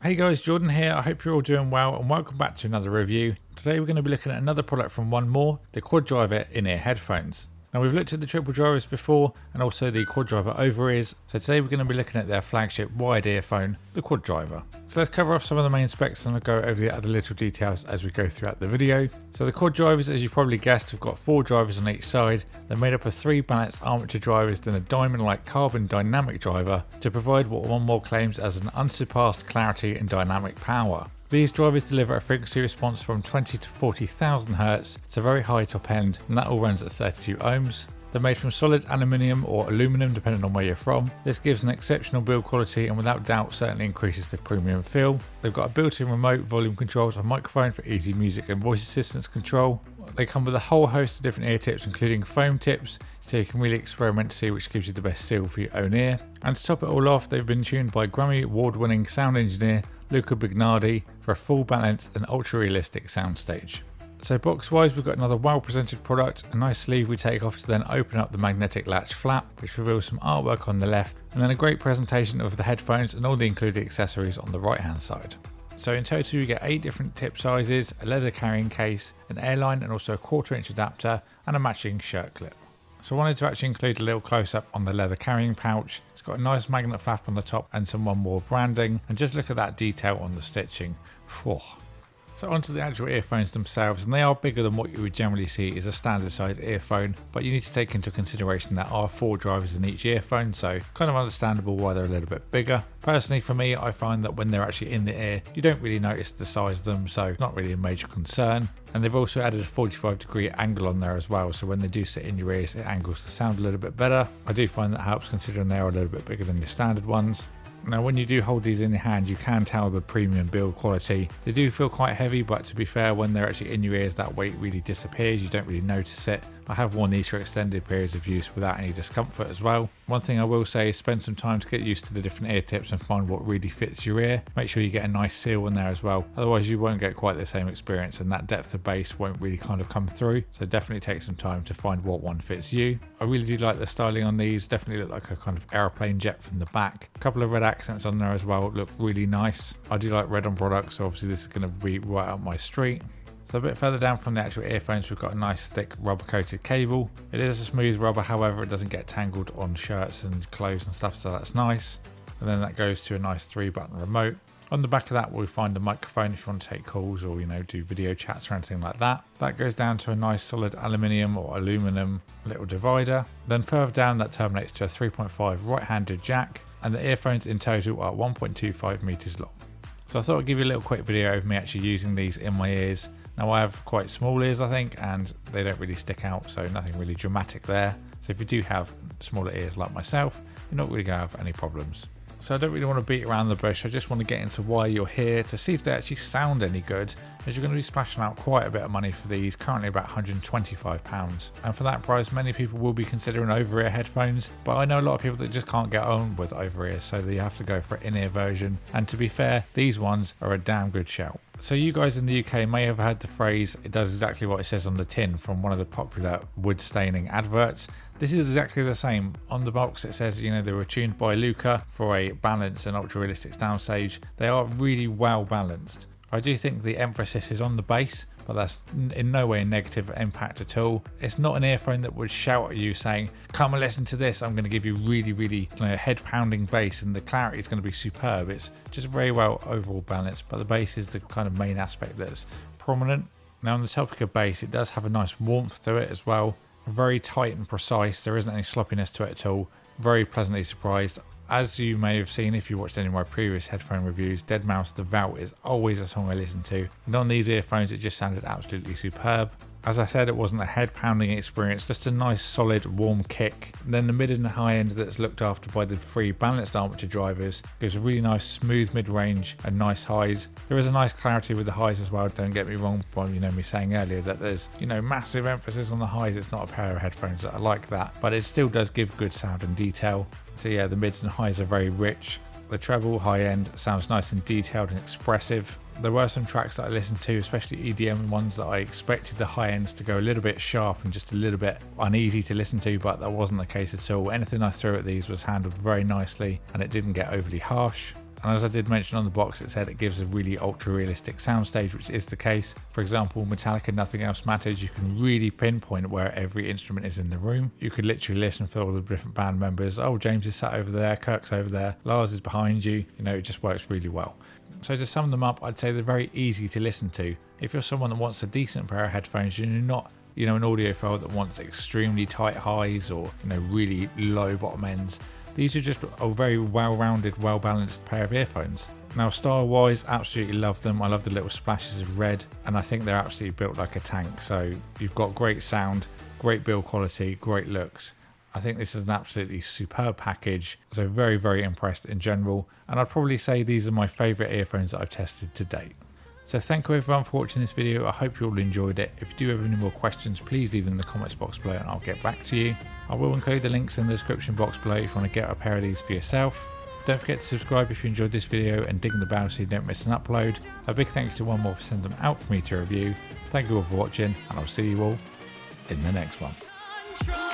Hey guys, Jordan here. I hope you're all doing well and welcome back to another review. Today we're going to be looking at another product from One More, the Quad Driver in-ear headphones. Now we've looked at the triple drivers before and also the Quad Driver over-ears, so today we're going to be looking at their flagship wired earphone, the Quad Driver. So let's cover off some of the main specs and I'll go over the other little details as we go throughout the video. So the Quad Drivers, as you probably guessed, have got 4 drivers on each side. They're made up of 3 balanced armature drivers, then a diamond-like carbon dynamic driver to provide what One More claims as an unsurpassed clarity and dynamic power. These drivers deliver a frequency response from 20 to 40,000 Hz, it's a very high top end, and that all runs at 32 ohms. They're made from solid aluminium or aluminum depending on where you're from. This gives an exceptional build quality and without doubt certainly increases the premium feel. They've got a built-in remote volume controls, a microphone for easy music and voice assistance control. They come with a whole host of different ear tips including foam tips, so you can really experiment to see which gives you the best seal for your own ear. And to top it all off, they've been tuned by Grammy award-winning sound engineer Luca Bignardi for a full balanced and ultra-realistic soundstage. So box wise, we've got another well presented product, a nice sleeve we take off to then open up the magnetic latch flap, which reveals some artwork on the left, and then a great presentation of the headphones and all the included accessories on the right hand side. So in total you get 8 different tip sizes, a leather carrying case, an airline and also a 1/4 inch adapter and a matching shirt clip. So I wanted to actually include a little close up on the leather carrying pouch. It's got a nice magnet flap on the top and some One More branding, and just look at that detail on the stitching. Whew. So onto the actual earphones themselves, and they are bigger than what you would generally see as a standard size earphone, but you need to take into consideration there are 4 drivers in each earphone, so kind of understandable why they're a little bit bigger. Personally for me, I find that when they're actually in the ear, you don't really notice the size of them, so not really a major concern. And they've also added a 45-degree angle on there as well, so when they do sit in your ears, it angles the sound a little bit better. I do find that helps considering they are a little bit bigger than your standard ones. Now when you do hold these in your hand, you can tell the premium build quality. They do feel quite heavy, but to be fair, when they're actually in your ears, that weight really disappears, you don't really notice it. I have worn these for extended periods of use without any discomfort as well. One thing I will say is spend some time to get used to the different ear tips and find what really fits your ear. Make sure you get a nice seal in there as well, otherwise you won't get quite the same experience and that depth of bass won't really kind of come through. So definitely take some time to find what one fits you. I really do like the styling on these, definitely look like a kind of aeroplane jet from the back. A couple of red accents on there as well, look really nice. I do like red on products, so obviously this is going to be right up my street. So a bit further down from the actual earphones, we've got a nice thick rubber coated cable. It is a smooth rubber, however it doesn't get tangled on shirts and clothes and stuff, so that's nice. And then that goes to a nice 3-button remote. On the back of that we'll find a microphone if you want to take calls or do video chats or anything like that. That goes down to a nice solid aluminium or aluminum little divider. Then further down that terminates to a 3.5 right-handed jack, and the earphones in total are 1.25 meters long. So I thought I'd give you a little quick video of me actually using these in my ears. Now I have quite small ears I think, and they don't really stick out, so nothing really dramatic there. So if you do have smaller ears like myself, you're not really going to have any problems. So I don't really want to beat around the bush, I just want to get into why you're here to see if they actually sound any good, as you're going to be splashing out quite a bit of money for these, currently about £125. And for that price many people will be considering over-ear headphones, but I know a lot of people that just can't get on with over-ear, so they have to go for an in-ear version, and to be fair, these ones are a damn good shout. So you guys in the UK may have heard the phrase, it does exactly what it says on the tin, from one of the popular wood staining adverts. This is exactly the same. On the box it says, they were tuned by Luca for a balanced and ultra realistic soundstage. They are really well balanced. I do think the emphasis is on the bass, but that's in no way a negative impact at all. It's not an earphone that would shout at you saying, come and listen to this, I'm going to give you really head pounding bass and the clarity is going to be superb. It's just very well overall balanced, but the bass is the kind of main aspect that's prominent. Now on the topic of bass, it does have a nice warmth to it as well. Very tight and precise, there isn't any sloppiness to it at all. Very pleasantly surprised. As you may have seen if you watched any of my previous headphone reviews, Deadmau5 The Vault is always a song I listen to, and on these earphones it just sounded absolutely superb. As I said, it wasn't a head pounding experience, just a nice solid warm kick. And then the mid and high end that's looked after by the 3 balanced armature drivers gives a really nice smooth mid range and nice highs. There is a nice clarity with the highs as well, don't get me wrong, by me saying earlier that there's massive emphasis on the highs. It's not a pair of headphones that are like that, but it still does give good sound and detail. So yeah, the mids and highs are very rich. The treble high end sounds nice and detailed and expressive. There were some tracks that I listened to, especially EDM ones, that I expected the high ends to go a little bit sharp and just a little bit uneasy to listen to, but that wasn't the case at all. Anything I threw at these was handled very nicely and it didn't get overly harsh. And as I did mention on the box, it said it gives a really ultra realistic soundstage, which is the case. For example, Metallica Nothing Else Matters, you can really pinpoint where every instrument is in the room. You could literally listen for all the different band members. Oh, James is sat over there, Kirk's over there, Lars is behind you. You know, it just works really well. So to sum them up, I'd say they're very easy to listen to. If you're someone that wants a decent pair of headphones and you're not, you know, an audiophile that wants extremely tight highs or, you know, really low bottom ends, these are just a very well-rounded, well-balanced pair of earphones. Now, style-wise, absolutely love them. I love the little splashes of red, and I think they're absolutely built like a tank. So you've got great sound, great build quality, great looks. I think this is an absolutely superb package. So very, very impressed in general. And I'd probably say these are my favourite earphones that I've tested to date. So thank you everyone for watching this video. I hope you all enjoyed it. If you do have any more questions, please leave them in the comments box below and I'll get back to you. I will include the links in the description box below if you want to get a pair of these for yourself. Don't forget to subscribe if you enjoyed this video and ding the bell so you don't miss an upload. A big thank you to One More for sending them out for me to review. Thank you all for watching and I'll see you all in the next one.